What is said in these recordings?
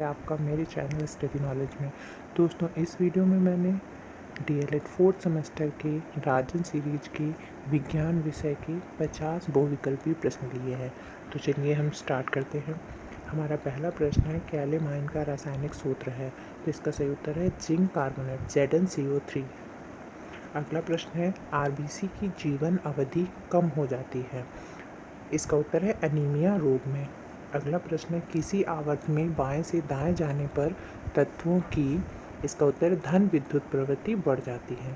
आपका मेरे channel study knowledge में। दोस्तों, इस वीडियो में मैंने डीएलएड फोर्थ सेमेस्टर के राजन सीरीज की विज्ञान विषय के 50 बहुविकल्पीय प्रश्न लिए हैं। तो चलिए हम स्टार्ट करते हैं। हमारा पहला प्रश्न है, कैल्शियम आयन का रासायनिक सूत्र है। तो इसका सही उत्तर है जिंक कार्बोनेट ZnCO3। अगला प्रश्न है, आरबीसी की जीवन अवधि कम हो जाती है। इसका उत्तर है एनीमिया रोग में। अगला प्रश्न है, किसी आवर्त में बाएं से दाएं जाने पर तत्वों की, इसका उत्तर है धन विद्युत प्रवृत्ति बढ़ जाती है।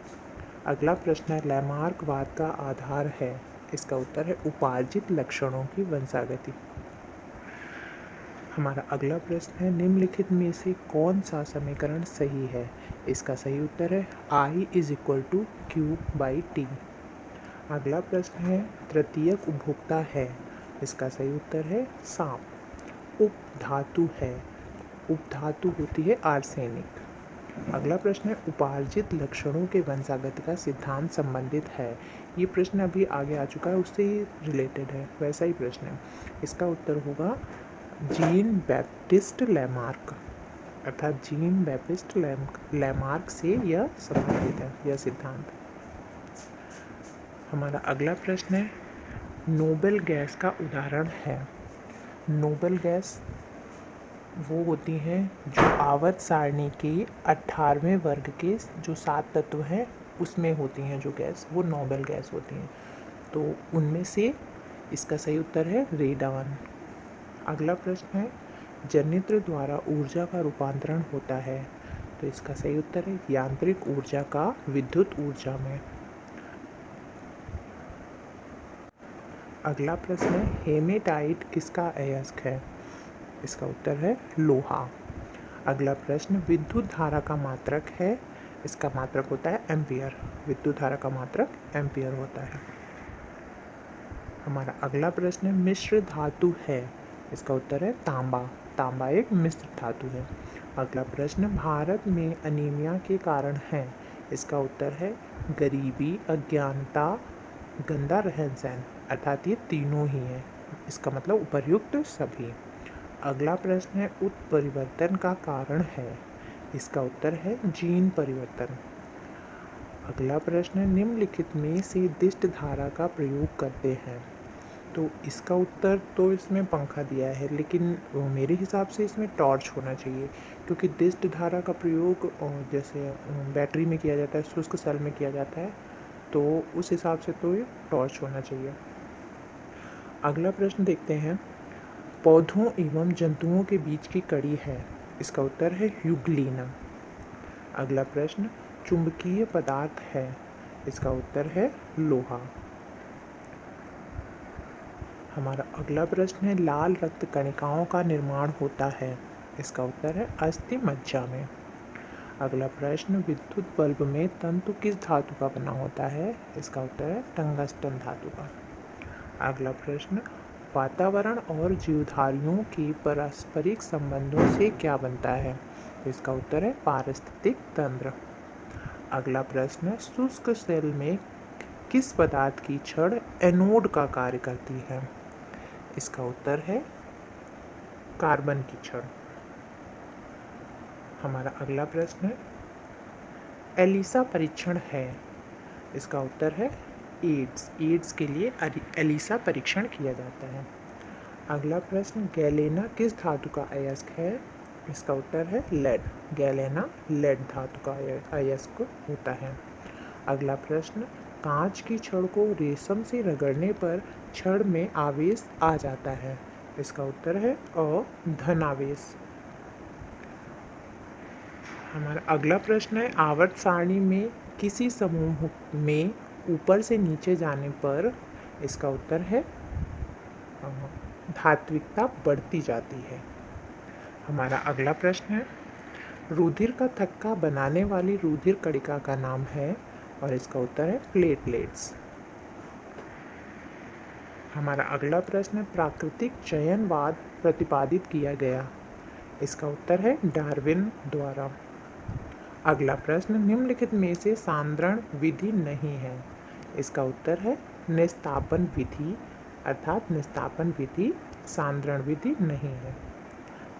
अगला प्रश्न है, लैमार्कवाद का आधार है। इसका उत्तर है उपार्जित लक्षणों की वंशागति। हमारा अगला प्रश्न है, निम्नलिखित में से कौन सा समीकरण सही है। इसका सही उत्तर है I = Q/T। अगला प्रश्न है, तृतीयक उपभोक्ता है। इसका सही उत्तर है सांप। उपधातु है, उपधातु होती है आर्सेनिक। अगला प्रश्न है, उपार्जित लक्षणों के वंशागति का सिद्धांत संबंधित है। ये प्रश्न अभी आगे आ चुका है, उससे ही रिलेटेड है, वैसा ही प्रश्न है। इसका उत्तर होगा जीन बैप्टिस्ट लैमार्क, अर्थात जीन बैप्टिस्ट लैमार्क से यह संबंधित है, यह सिद्धांत। हमारा अगला प्रश्न है, नोबेल गैस का उदाहरण है। नोबेल गैस वो होती हैं जो आवर्त सारणी के 18वें वर्ग के जो 7 तत्व हैं उसमें होती हैं जो गैस, वो नोबेल गैस होती हैं। तो उनमें से इसका सही उत्तर है रेडान। अगला प्रश्न है, जनित्र द्वारा ऊर्जा का रूपांतरण होता है। तो इसका सही उत्तर है यांत्रिक ऊर्जा का विद्युत ऊर्जा में। अगला प्रश्न है, हेमेटाइट किसका अयस्क है। इसका उत्तर है लोहा। अगला प्रश्न, विद्युत धारा का मात्रक है। इसका मात्रक होता है एम्पियर। विद्युत धारा का मात्रक एम्पियर होता है। हमारा अगला प्रश्न, मिश्र धातु है। इसका उत्तर है तांबा। तांबा एक मिश्र धातु है। अगला प्रश्न, भारत में अनीमिया के कारण है। इसका उत्तर है गरीबी, अज्ञानता, गंदा रहन सहन, अर्थात ये तीनों ही हैं। इसका मतलब उपर्युक्त सभी। अगला प्रश्न है, उत्परिवर्तन का कारण है। इसका उत्तर है जीन परिवर्तन। अगला प्रश्न, निम्नलिखित में से दिष्ट धारा का प्रयोग करते हैं। तो इसका उत्तर तो इसमें पंखा दिया है, लेकिन मेरे हिसाब से इसमें टॉर्च होना चाहिए, क्योंकि दिष्ट धारा का प्रयोग जैसे बैटरी में किया जाता है, शुष्क सेल में किया जाता है, तो उस हिसाब से तो ये टॉर्च होना चाहिए। अगला प्रश्न देखते हैं, पौधों एवं जंतुओं के बीच की कड़ी है। इसका उत्तर है यूग्लिना। अगला प्रश्न, चुंबकीय पदार्थ है। इसका उत्तर है लोहा। हमारा अगला प्रश्न है, लाल रक्त कणिकाओं का निर्माण होता है। इसका उत्तर है अस्थि मज्जा में। अगला प्रश्न, विद्युत बल्ब में तंतु किस धातु का बना होता है। इसका उत्तर है टंगस्टन धातु का। अगला प्रश्न, वातावरण और जीवधारियों के पारस्परिक संबंधों से क्या बनता है। इसका उत्तर है पारिस्थितिक तंत्र। अगला प्रश्न, शुष्क सेल में किस पदार्थ की छड़ एनोड का कार्य करती है। इसका उत्तर है कार्बन की छड़। हमारा अगला प्रश्न है, एलिसा परीक्षण है। इसका उत्तर है एड्स के लिए एलिसा परीक्षण किया जाता है। अगला प्रश्न, गैलेना किस धातु का अयस्क है। इसका उत्तर है लेड। गैलेना लेड धातु का अयस्क होता है। अगला प्रश्न, कांच की छड़ को रेशम से रगड़ने पर छड़ में आवेश आ जाता है। इसका उत्तर है धनावेश। हमारा अगला प्रश्न है, आवर्त सारणी में किसी समूह में ऊपर से नीचे जाने पर, इसका उत्तर है धात्विकता बढ़ती जाती है। हमारा अगला प्रश्न है, रुधिर का थक्का बनाने वाली रुधिर कणिका का नाम है, और इसका उत्तर है प्लेटलेट्स। हमारा अगला प्रश्न है, प्राकृतिक चयनवाद प्रतिपादित किया गया। इसका उत्तर है डार्विन द्वारा। अगला प्रश्न, निम्नलिखित में से सांद्रण विधि नहीं है। इसका उत्तर है निस्तापन विधि, अर्थात निस्तापन विधि सांद्रण विधि नहीं है।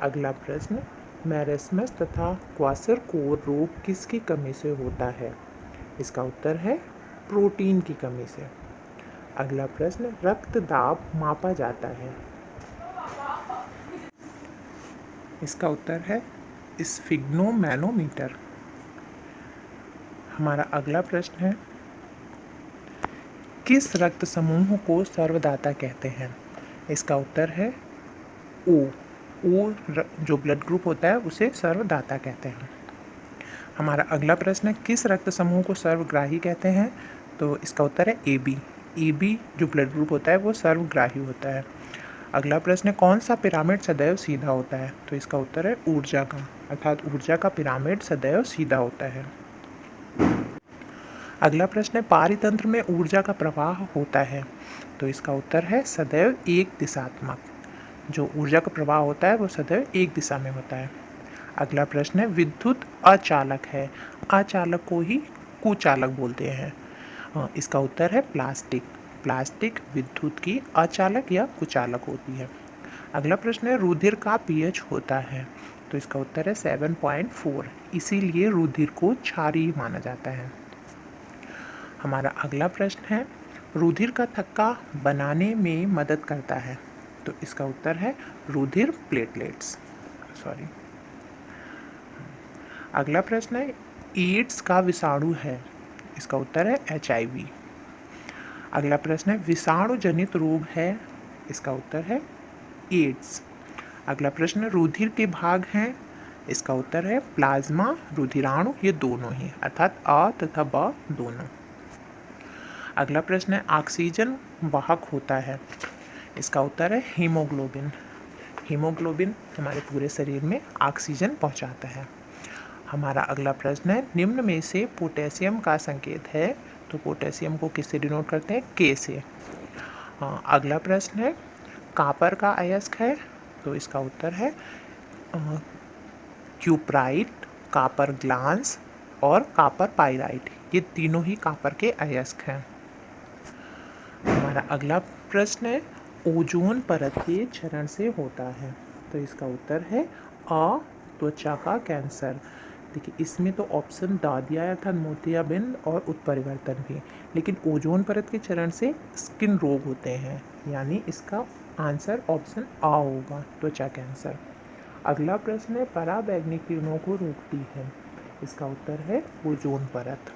अगला प्रश्न, मैरस्मस तथा क्वासरकोर रोग किसकी कमी से होता है? इसका उत्तर है प्रोटीन की कमी से। अगला प्रश्न, रक्तदाब मापा जाता है? इसका उत्तर है स्फिग्नोमैनोमीटर। हमारा अगला प्रश्न है, किस रक्त समूह को सर्वदाता कहते हैं? इसका उत्तर है ओ। जो ब्लड ग्रुप होता है उसे सर्वदाता कहते हैं। हमारा अगला प्रश्न है, किस रक्त समूह को सर्वग्राही कहते हैं? तो इसका उत्तर है ए बी जो ब्लड ग्रुप होता है वो सर्वग्राही होता है। अगला प्रश्न है, कौन सा पिरामिड सदैव सीधा होता है? तो इसका उत्तर है ऊर्जा का, अर्थात ऊर्जा का पिरामिड सदैव सीधा होता है। अगला प्रश्न है, पारितंत्र में ऊर्जा का प्रवाह होता है? तो इसका उत्तर है सदैव एक दिशात्मक। जो ऊर्जा का प्रवाह होता है वो सदैव एक दिशा में होता है। अगला प्रश्न है, विद्युत अचालक है? अचालक को ही कुचालक बोलते हैं। इसका उत्तर है प्लास्टिक विद्युत की अचालक या कुचालक होती है। अगला प्रश्न है, रुधिर का पीएच होता है? तो इसका उत्तर है 7.4, इसीलिए रुधिर को क्षारीय माना जाता है। हमारा अगला प्रश्न है, रुधिर का थक्का बनाने में मदद करता है? तो इसका उत्तर है रुधिर प्लेटलेट्स। अगला प्रश्न है, एड्स का विषाणु है? इसका उत्तर है HIV। अगला प्रश्न है, विषाणु जनित रोग है? इसका उत्तर है एड्स। अगला प्रश्न, रुधिर के भाग हैं? इसका उत्तर है प्लाज्मा, रुधिराणु, ये दोनों ही, अर्थात अ तथा ब दोनों। अगला प्रश्न है, ऑक्सीजन वाहक होता है? इसका उत्तर है हीमोग्लोबिन। हीमोग्लोबिन हमारे पूरे शरीर में ऑक्सीजन पहुंचाता है। हमारा अगला प्रश्न है, निम्न में से पोटेशियम का संकेत है? तो पोटेशियम को किससे डिनोट करते हैं? के से। अगला प्रश्न है, कॉपर का अयस्क है? तो इसका उत्तर है क्यूप्राइट, कॉपर ग्लांस और कॉपर पाइराइट, ये तीनों ही कॉपर के अयस्क हैं। हमारा अगला प्रश्न है, ओजोन परत के क्षरण से होता है? तो इसका उत्तर है अ, त्वचा का कैंसर। देखिए इसमें तो ऑप्शन दा दिया है, अर्थात मोतियाबिंद और उत्परिवर्तन भी, लेकिन ओजोन परत के क्षरण से स्किन रोग होते हैं, यानी इसका आंसर ऑप्शन आ होगा, त्वचा कैंसर। अगला प्रश्न है, पराबैंगनी किरणों को रोकती है? इसका उत्तर है ओजोन परत।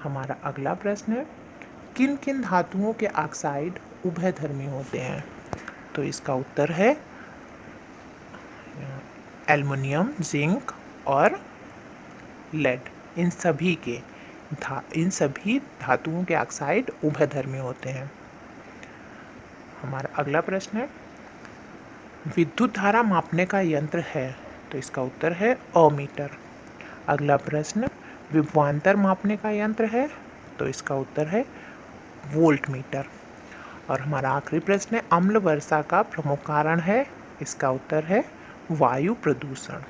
हमारा अगला प्रश्न है, किन किन धातुओं के ऑक्साइड उभयधर्मी होते हैं? तो इसका उत्तर है एल्युमिनियम, जिंक और लेड। इन सभी धातुओं के ऑक्साइड उभयधर्मी होते हैं। हमारा अगला प्रश्न है, विद्युत धारा मापने का यंत्र है? तो इसका उत्तर है अमीटर। अगला प्रश्न, विभवांतर मापने का यंत्र है? तो इसका उत्तर है वोल्टमीटर। और हमारा आखिरी प्रश्न है, अम्ल वर्षा का प्रमुख कारण है? इसका उत्तर है वायु प्रदूषण।